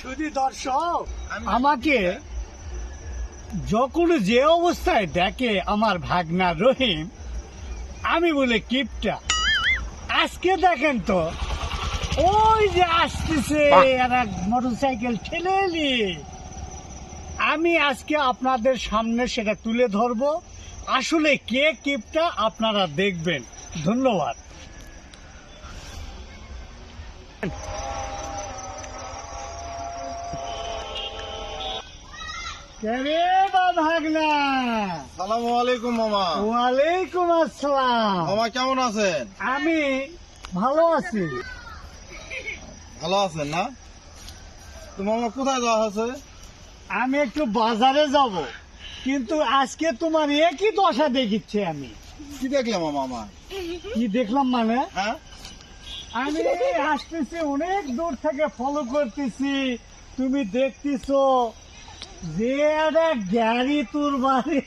শুধু দর্শক আমাকে যখন যে অবস্থায় দেখে আমার ভাগনা রহিম, আমি বলে কিপটা। আজকে দেখেন তো ওই যে আসতেছে একটা মোটরসাইকেল ঠেলে নিয়ে, আমি আজকে আপনাদের সামনে সেটা তুলে ধরবো। আসলে কে কিপটা আপনারা দেখবেন। ধন্যবাদ। ভাগনা, সালামু আলাইকুম মামা। ওয়ালাইকুম আসসালাম। মামা কেমন আছেন? আমি ভালো আছি। ভালো আছেন না? তো মামা কোথায় যাওয়া আছে? আমি একটু বাজারে যাব, কিন্তু আজকে তোমার একই দশা দেখিচ্ছে। আমি কি দেখলাম মামা? কি দেখলাম মানে, হ্যাঁ, আমি আসতেছি অনেক দূর থেকে, ফলো করতেছি। তুমি দেখতেছো যে একটা গাড়ি তোর বাড়ি,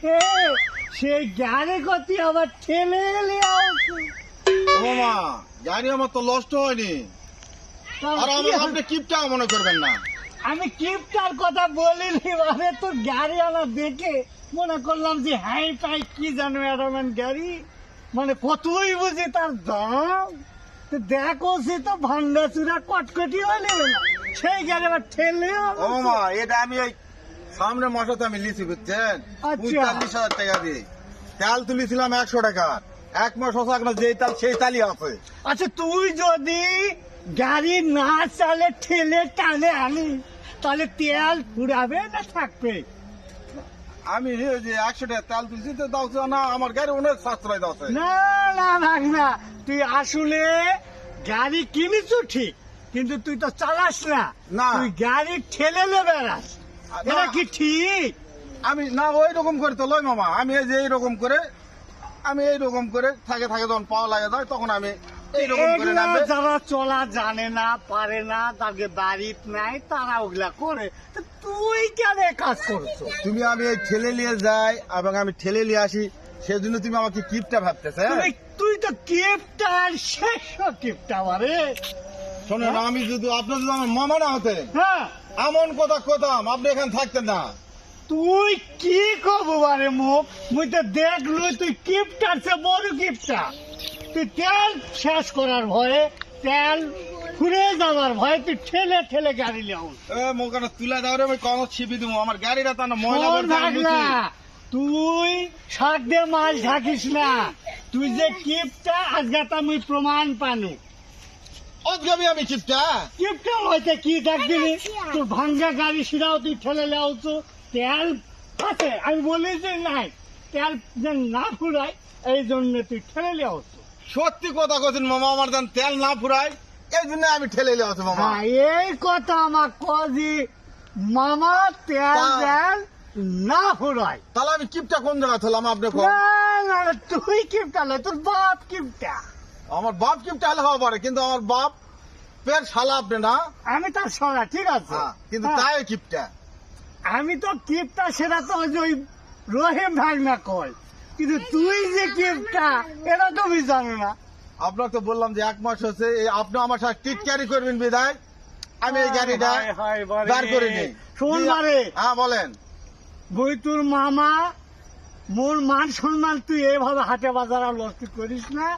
সেই গাড়ি কতি আবার ঠেলে মামা গাড়ি আমার তো নষ্ট হয়নি। আর আপনি কিপটা মনে করবেন না। আমি কিপটার কথা বলিনি, মানে তোর গাড়ি আনা দেখে মনে করলাম যে হাই পাই কি জানো অ্যাডামেন্ট গাড়ি, মানে কতই বুঝি তার দাম। তো দেখো সে তো ভাঙ্গা চুরা কটকটি হলে সেই গাড়ি আবার ঠেলে। মামা এটা আমি ওই সামনে মাসে আমি লিচি বুঝছেন, 45,000 টাকা দিয়ে তেল তুলেছিলাম 100 টাকা। এক মাস হচ্ছে এখন যেই তাল সেই তালই আছে। আচ্ছা তুই যদি গাড়ি না চালে ঠেলে টানে আনি, তাহলে তেল ফুরাবে না থাকবে? আমি ওই যে 100 টাকা তেল তুলছি তো দাও না, আমার গাড়ি অনেক সাশ্রয় দাও। না না ভাগনা, তুই আসলে গাড়ি কিনিস ঠিক, কিন্তু তুই তো চালাস না। না। তুই গাড়ি ঠেলে বেড়াস, এটা কি ঠিক? আমি না ওই রকম করে তো লয় মামা। আমি এই যে এইরকম করে, আমি এইরকম করে থাকে যখন পাওয়া লাগে যায় তখন আমি এইরকম করে এগুলা নামবে। যারা চলা জানে না, পারে না, তাকে বাড়িতে নাই, তারা ওগুলা করে। তো তুই কেন এ কাজ করছো? তুমি আমি এই ঠেলে নিয়ে যাই এবং আমি ঠেলে নিয়ে আসি, সেই জন্য তুমি আমাকে কিপটা ভাবতেছে। তুই তো কিপটা, শেষ কিপটা মারে। শোনেন, আমি যদি আপনার যদি আমার মামা না হতেন, হ্যাঁ, এমন কথা কতাম আপনি এখানে থাকতেন না। তুই কি করবো বারে মুখ, মুই তো দেখলো তুই কিপটার সে বড় কিপটা। তুই তেল শেষ করার ভয়ে, তেল ফুরে যাওয়ার ভয়ে তুই ঠেলে ঠেলে গাড়ি লেও। মোকানে তুলে দাও রে, আমি কম ছিপি দিব আমার গাড়িটা তো না ময়লা না, তুই শাক দিয়ে মাছ ঢাকিস না। তুই যে কিপটা, আজকে তো আমি প্রমাণ পানু। অজগাবি আমি কিপটা। কিপটা হইতে কি ডাকবি? তোর ভাঙ্গা গাড়ি সিরাও তুই ঠেলে লেওছো। তেল আছে, আমি বলি যে নাই, তেল যে না ফুরাই এই জন্য তুই ঠেলে লেওছো। সত্যি কথা কছেন মামা, আমার যেন তেল না ফুরায় এই জন্য আমি ঠেলে লিয়ে মামা। হ্যাঁ, এই কথা আমার কজি মামা, তেল তেল না ফুরাই। তাহলে আমি কিপটা কোন জায়গায় ছিলাম আপনি? না, তুই কিপটা নয়, তোর বাপ কিপটা। আমার বাপ কিপটা হলে হওয়া পারে, কিন্তু আমার বাপ পেট শালা আপনি না। আমি তার সরা, ঠিক আছে, কিন্তু হ্যাঁ। তাই কিপটা। আমি তো কিপটা, সেটা তো ওই রহিম ভাগনা কয়, কিন্তু তুই যে কিপটা এটা তুমি জানো না। আপনার তো বললাম যে 1 মাস হচ্ছে, আপনি আমার সাথে টিট ক্যারি করবেন বিদায় আমি এই গাড়িটা বার করে নিই। শোন বারে, হ্যাঁ বলেন। বই তোর মামা, মোর মান সম্মান তুই এভাবে হাটে বাজারে লস্তি করিস না,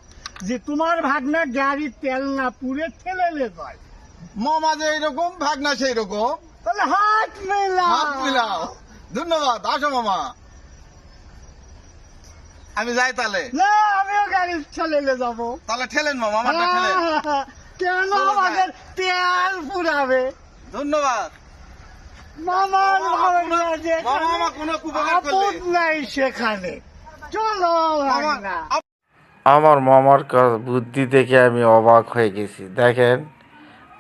যে তোমার ভাগনা গাড়ি তেল না পুড়ে ঠেলে যায়। মামা যে এইরকম ভাগনা সেই রকম, তাহলে হাত মেলাও। হাত মিলাও। ধন্যবাদ, আসো মামা, আমি যাই তাহলে। না, আমিও গাড়ি ঠেলে যাবো। তাহলে ঠেলেন মামা, আমারটা ঠেলেন। কেন আমাদের তেল পুরাবে? ধন্যবাদ মামার ভালো না, যে মামা, কোনো উপকার করলে। আপদ নাই সেখানে। চলো ভাগনা। আমার মামার বুদ্ধি দেখে আমি অবাক হয়ে গেছি। দেখেন,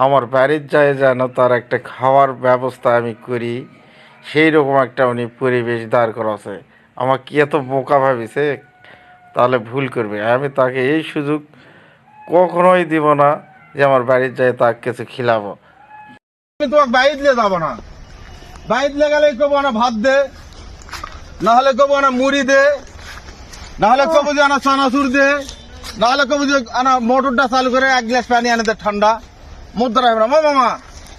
আমার বাড়ির যায় যেন তার একটা খাওয়ার ব্যবস্থা আমি করি, সেই রকম একটা উনি পরিবেশ দাঁড় করাছে। আমার কি এত বোকা ভাবিছে? তাহলে ভুল করবে। আমি তাকে এই সুযোগ কখনোই দিব না যে আমার বাড়ির যায় তাকে কিছু খিলাবো। আমি তোমাকে বাইর দিয়ে যাবো না। বাইর দিয়ে গেলে কবো না ভাত দে, না হলে কবো না মুড়ি দে, না হলে কবো যে আনা চানাচুর দে, না হলে কবো যে আনা মোটরটা চালু করে 1 গ্লাস পানি আনে দে ঠান্ডা। মুদ্রা হবে না মামা।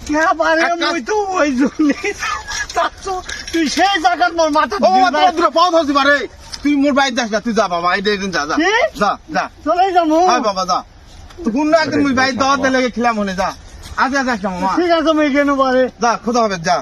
হ্যাঁ পারে মুই তো ওই জন্যই চাচ্ছু তুই সেই জায়গার মোর মাথা ও মামা তোরা দূরে পাও ধরছি পারে তুই মোর বাইরে যাস না তুই যা বাবা এই দিন যা যা কি? যা যা চলে যাবো হ্যাঁ বাবা যা তো কোন একদিন মুই বাইরে দাওয়াত লেগে খেলাম হলে যা আজ যাস না মামা ঠিক আছে আমি কেন পারে যা খোদা হবে যা